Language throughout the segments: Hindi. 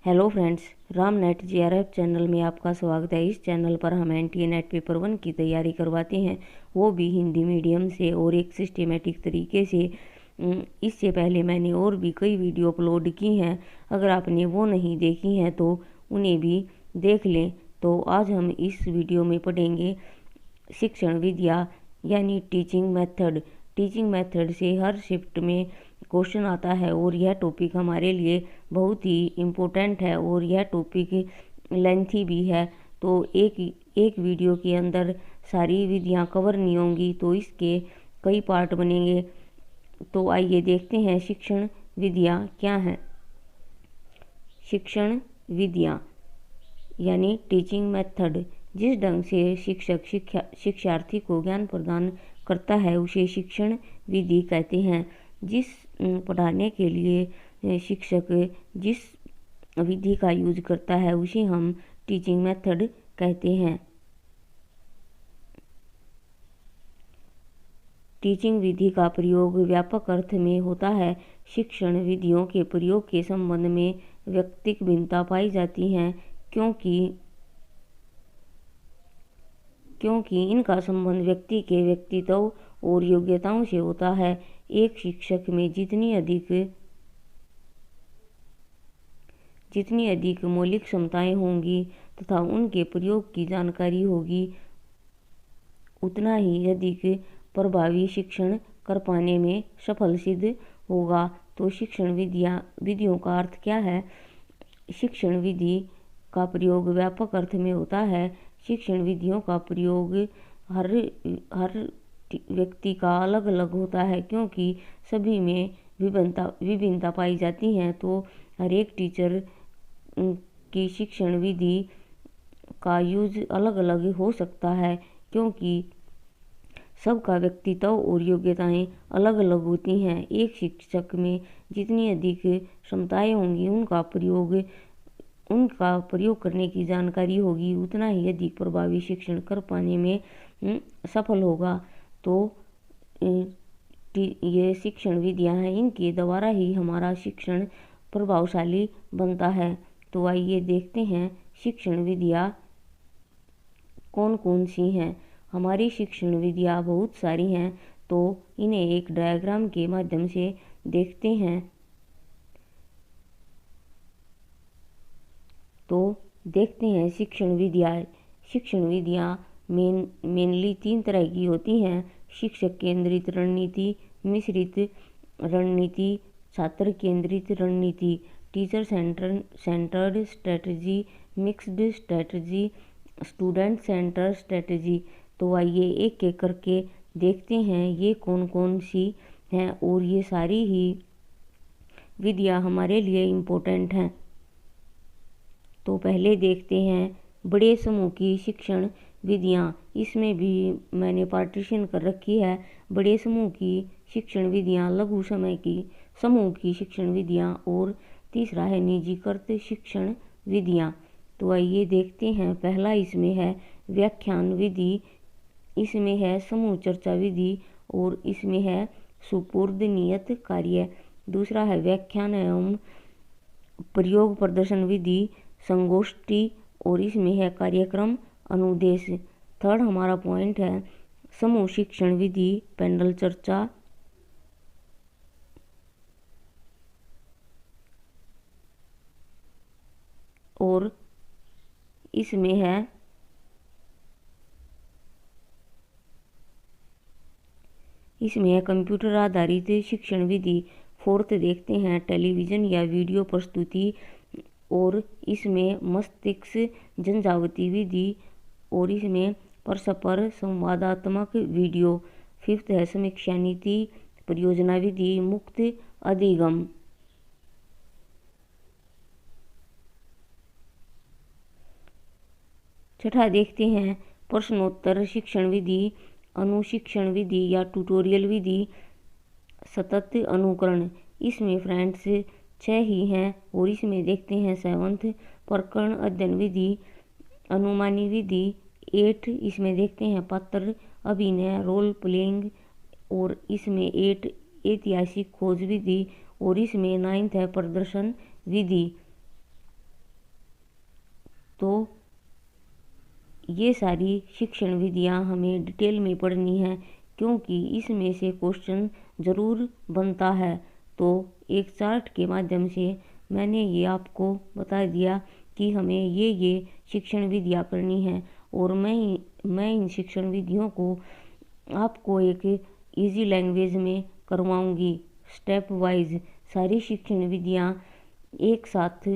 Hello friends, Ram net JRF channel में आपका स्वागत है। इस चैनल पर हम NTA नेट पेपर 1 की तैयारी करवाते हैं, वो भी हिंदी मीडियम से और एक सिस्टेमेटिक तरीके से। इससे पहले मैंने और भी कई वीडियो अपलोड की हैं, अगर आपने वो नहीं देखी हैं तो उन्हें भी देख लें। तो आज हम इस वीडियो में पढ़ेंगे शिक्षण विधियाँ यानी टीचिंग मेथड। टीचिंग मेथड से हर शिफ्ट में क्वेश्चन आता है और यह टॉपिक हमारे लिए बहुत ही इम्पोर्टेंट है और यह टॉपिक लेंथी भी है। तो एक वीडियो के अंदर सारी विधियाँ कवर नहीं होंगी, तो इसके कई पार्ट बनेंगे। तो आइए देखते हैं शिक्षण विधियाँ क्या हैं। शिक्षण विधियाँ यानी टीचिंग मेथड, जिस ढंग से शिक्षार्थी को ज्ञान प्रदान करता है उसे शिक्षण विधि कहते हैं। जिस पढ़ाने के लिए शिक्षक जिस विधि का यूज करता है उसे हम टीचिंग मेथड कहते हैं। टीचिंग विधि का प्रयोग व्यापक अर्थ में होता है। शिक्षण विधियों के प्रयोग के संबंध में व्यक्तिगत भिन्नता पाई जाती है, क्योंकि इनका संबंध व्यक्ति के व्यक्तित्व और योग्यताओं से होता है। एक शिक्षक में जितनी अधिक मौलिक क्षमताएं होंगी तथा उनके प्रयोग की जानकारी होगी, उतना ही अधिक प्रभावी शिक्षण कर पाने में सफल सिद्ध होगा। तो शिक्षण विधियों का अर्थ क्या है? शिक्षण विधि का प्रयोग व्यापक अर्थ में होता है। शिक्षण विधियों का प्रयोग हर व्यक्ति का अलग अलग होता है, क्योंकि सभी में विभिन्नता पाई जाती है। तो हर एक टीचर की शिक्षण विधि का यूज अलग अलग हो सकता है, क्योंकि सबका व्यक्तित्व और योग्यताएं अलग अलग होती हैं। एक शिक्षक में जितनी अधिक क्षमताएं होंगी, उनका प्रयोग करने की जानकारी होगी, उतना ही अधिक प्रभावी शिक्षण कर पाने में सफल होगा। तो ये शिक्षण विधियाँ हैं, इनके द्वारा ही हमारा शिक्षण प्रभावशाली बनता है। तो आइए देखते हैं शिक्षण विधियाँ कौन कौन सी हैं। हमारी शिक्षण विधियाँ बहुत सारी हैं, तो इन्हें एक डायग्राम के माध्यम से देखते हैं। तो देखते हैं शिक्षण विधियाँ मेनली 3 तरह की होती हैं: शिक्षक केंद्रित रणनीति, मिश्रित रणनीति, छात्र केंद्रित रणनीति, teacher centred strategy, mixed strategy, student centre strategy. तो आइए एक एक करके देखते हैं ये कौन कौन सी हैं, और ये सारी ही विधियाँ हमारे लिए इम्पोर्टेंट हैं। तो पहले देखते हैं बड़े समूह की शिक्षण विधियाँ। इसमें भी मैंने पार्टीशन कर रखी है बड़े समूह की शिक्षण विधियाँ, लघु समूह की शिक्षण विधियाँ, और तीसरा है निजीकृत शिक्षण विधियाँ। तो आइए देखते हैं। पहला इसमें है व्याख्यान विधि, इसमें है समूह चर्चा विधि, और इसमें है सुपुर्द नियत कार्य। दूसरा है व्याख्यान एवं प्रयोग प्रदर्शन विधि, संगोष्ठी, और इसमें है कार्यक्रम अनुदेश। थर्ड हमारा पॉइंट है समूह शिक्षण विधि, पैनल चर्चा, और इसमें है कंप्यूटर आधारित शिक्षण विधि। फोर्थ देखते हैं टेलीविज़न या वीडियो प्रस्तुति, और इसमें मस्तिष्क जनजागृति विधि, और इसमें परस्पर संवादात्मक वीडियो। फिफ्थ है समीक्षा नीति परियोजना विधि, मुक्त अधिगम। छठा देखते हैं प्रश्नोत्तर शिक्षण विधि, अनुशिक्षण विधि या ट्यूटोरियल विधि, सतत अनुकरण। इसमें फ्रेंड्स 6 ही हैं, और इसमें देखते हैं 7th प्रकरण अध्ययन विधि, अनुमानी विधि। 8 इसमें देखते हैं पात्र अभिनय रोल प्लेइंग, और इसमें 8 ऐतिहासिक खोज विधि, और इसमें 9th है प्रदर्शन विधि। तो ये सारी शिक्षण विधियाँ हमें डिटेल में पढ़नी है, क्योंकि इसमें से क्वेश्चन ज़रूर बनता है। तो एक चार्ट के माध्यम से मैंने ये आपको बता दिया कि हमें ये शिक्षण विधियाँ करनी है, और मैं इन शिक्षण विधियों को आपको एक इजी लैंग्वेज में करवाऊंगी। स्टेप वाइज सारी शिक्षण विधियाँ एक साथ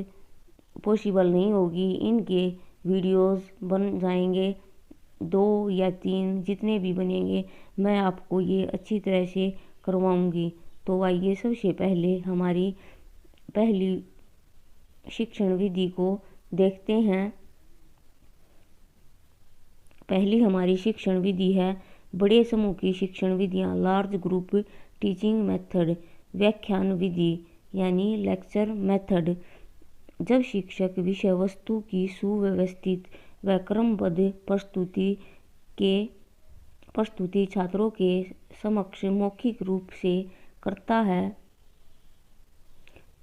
पॉसिबल नहीं होगी, इनके वीडियोस बन जाएंगे 2 या 3, जितने भी बनेंगे मैं आपको ये अच्छी तरह से करवाऊंगी। तो आइए सबसे पहले हमारी पहली शिक्षण विधि को देखते हैं। पहली हमारी शिक्षण विधि है बड़े समूह की शिक्षण विधियाँ, लार्ज ग्रुप टीचिंग मेथड, व्याख्यान विधि यानी लेक्चर मेथड। जब शिक्षक विषय वस्तु की सुव्यवस्थित व क्रमबद्ध प्रस्तुति छात्रों के समक्ष मौखिक रूप से करता है,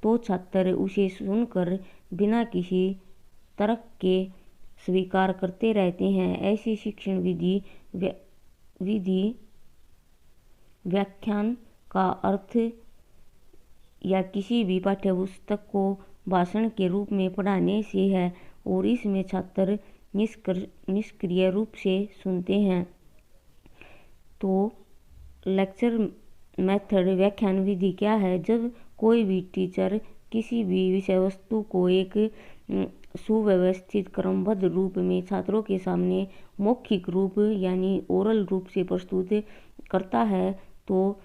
तो छात्र उसे सुनकर बिना किसी तर्क के स्वीकार करते रहते हैं। ऐसी शिक्षण विधि व्याख्यान का अर्थ या किसी भी पाठ्यपुस्तक को भाषण के रूप में पढ़ाने से है, और इसमें छात्र निष्क्रिय रूप से सुनते हैं। तो लेक्चर मेथड व्याख्यान विधि क्या है? जब कोई भी टीचर किसी भी विषय वस्तु को एक सुव्यवस्थित क्रमबद्ध रूप में छात्रों के सामने मौखिक रूप यानी ओरल रूप से प्रस्तुत करता है, तो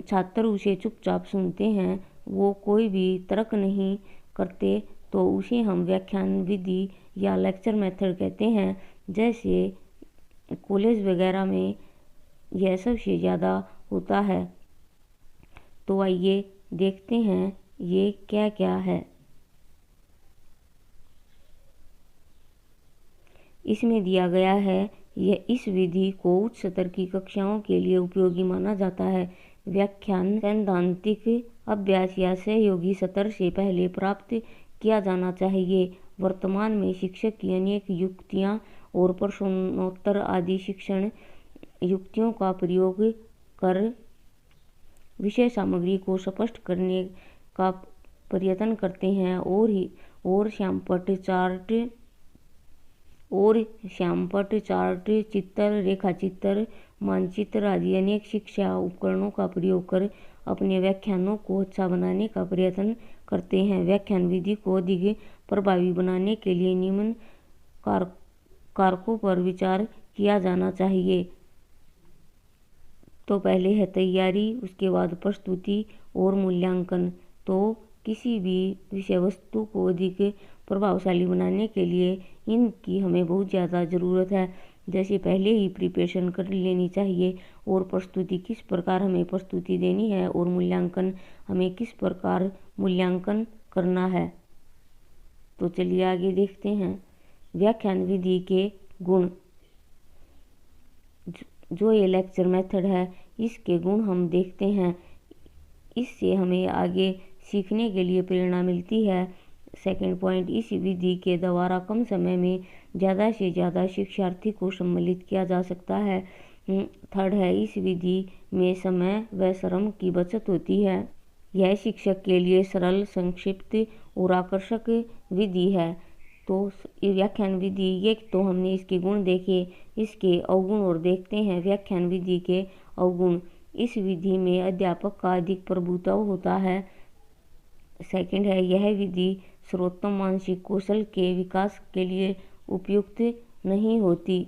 छात्र उसे चुपचाप सुनते हैं, वो कोई भी तर्क नहीं करते, तो उसे हम व्याख्यान विधि या लेक्चर मेथड कहते हैं। जैसे कॉलेज वगैरह में यह सबसे ज़्यादा होता है। तो आइए देखते हैं ये क्या क्या है। इसमें दिया गया है, यह इस विधि को उच्च स्तर की कक्षाओं के लिए उपयोगी माना जाता है। व्याख्यान सैद्धांतिक अभ्यास या सहयोगी सत्र से पहले प्राप्त किया जाना चाहिए। वर्तमान में शिक्षक की अनेक युक्तियाँ और प्रश्नोत्तर आदि शिक्षण युक्तियों का प्रयोग कर विषय सामग्री को स्पष्ट करने का प्रयत्न करते हैं, और श्यामपट्ट चार्ट, चित्र, रेखाचित्र, मानचित्र आदि अनेक शिक्षा उपकरणों का प्रयोग कर अपने व्याख्यानों को अच्छा बनाने का प्रयत्न करते हैं। व्याख्यान विधि को अधिक प्रभावी बनाने के लिए निम्न कारकों पर विचार किया जाना चाहिए। तो पहले है तैयारी, उसके बाद प्रस्तुति और मूल्यांकन। तो किसी भी विषय वस्तु को अधिक प्रभावशाली बनाने के लिए इनकी हमें बहुत ज़्यादा ज़रूरत है। जैसे पहले ही प्रिपरेशन कर लेनी चाहिए, और प्रस्तुति किस प्रकार हमें प्रस्तुति देनी है, और मूल्यांकन हमें किस प्रकार मूल्यांकन करना है। तो चलिए आगे देखते हैं। व्याख्यान विधि के गुण। जो ये लेक्चर मेथड है, इसके गुण हम देखते हैं। इससे हमें आगे सीखने के लिए प्रेरणा मिलती है। सेकंड पॉइंट, इस विधि के द्वारा कम समय में ज़्यादा से ज़्यादा शिक्षार्थी को सम्मिलित किया जा सकता है। थर्ड है, इस विधि में समय व श्रम की बचत होती है। यह शिक्षक के लिए सरल, संक्षिप्त और आकर्षक विधि है। तो व्याख्यान विधि, ये तो हमने इसके गुण देखे, इसके अवगुण और देखते हैं। व्याख्यान विधि के अवगुण। इस विधि में अध्यापक का अधिक प्रभुत्व होता है। सेकंड है, यह विधि सर्वोत्तम मानसिक कौशल के विकास के लिए उपयुक्त नहीं होती।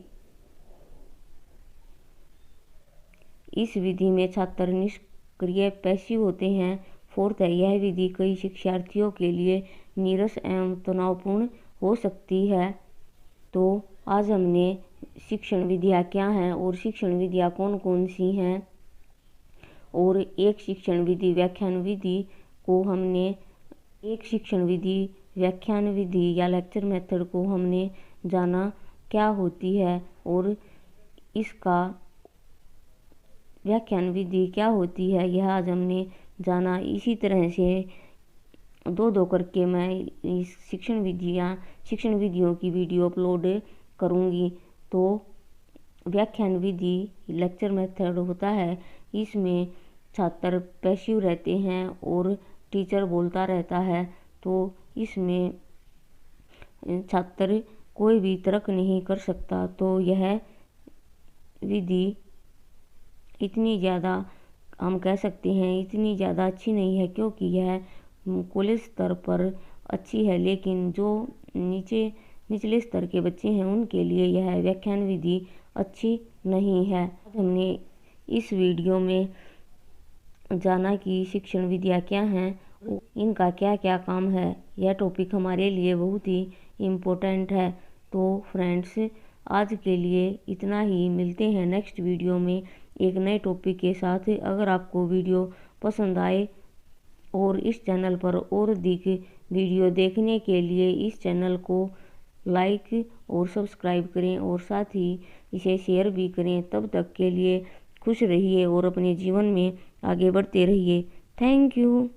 इस विधि में छात्र निष्क्रिय पैसिव होते हैं। फोर्थ है, यह विधि कई शिक्षार्थियों के लिए नीरस एवं तनावपूर्ण हो सकती है। तो आज हमने शिक्षण विधियाँ क्या हैं और शिक्षण विधियाँ कौन कौन सी हैं, और एक शिक्षण विधि व्याख्यान विधि को हमने एक शिक्षण विधि व्याख्यान विधि या लेक्चर मेथड को हमने जाना क्या होती है, और इसका व्याख्यान विधि क्या होती है, यह आज हमने जाना। इसी तरह से दो दो करके मैं इस शिक्षण विधियों की वीडियो अपलोड करूँगी। तो व्याख्यान विधि लेक्चर मेथड होता है, इसमें छात्र पैसिव रहते हैं और टीचर बोलता रहता है। तो इसमें छात्र कोई भी तर्क नहीं कर सकता। तो यह विधि इतनी ज़्यादा, हम कह सकते हैं इतनी ज़्यादा अच्छी नहीं है, क्योंकि यह कॉलेज स्तर पर अच्छी है, लेकिन जो निचले स्तर के बच्चे हैं उनके लिए यह व्याख्यान विधि अच्छी नहीं है। हमने इस वीडियो में जाना कि शिक्षण विधियाँ क्या हैं, इनका क्या क्या काम है। यह टॉपिक हमारे लिए बहुत ही इम्पोर्टेंट है। तो फ्रेंड्स, आज के लिए इतना ही। मिलते हैं नेक्स्ट वीडियो में एक नए टॉपिक के साथ। अगर आपको वीडियो पसंद आए और इस चैनल पर और अधिक वीडियो देखने के लिए इस चैनल को लाइक और सब्सक्राइब करें और साथ ही इसे शेयर भी करें। तब तक के लिए खुश रहिए और अपने जीवन में आगे बढ़ते रहिए। Thank you.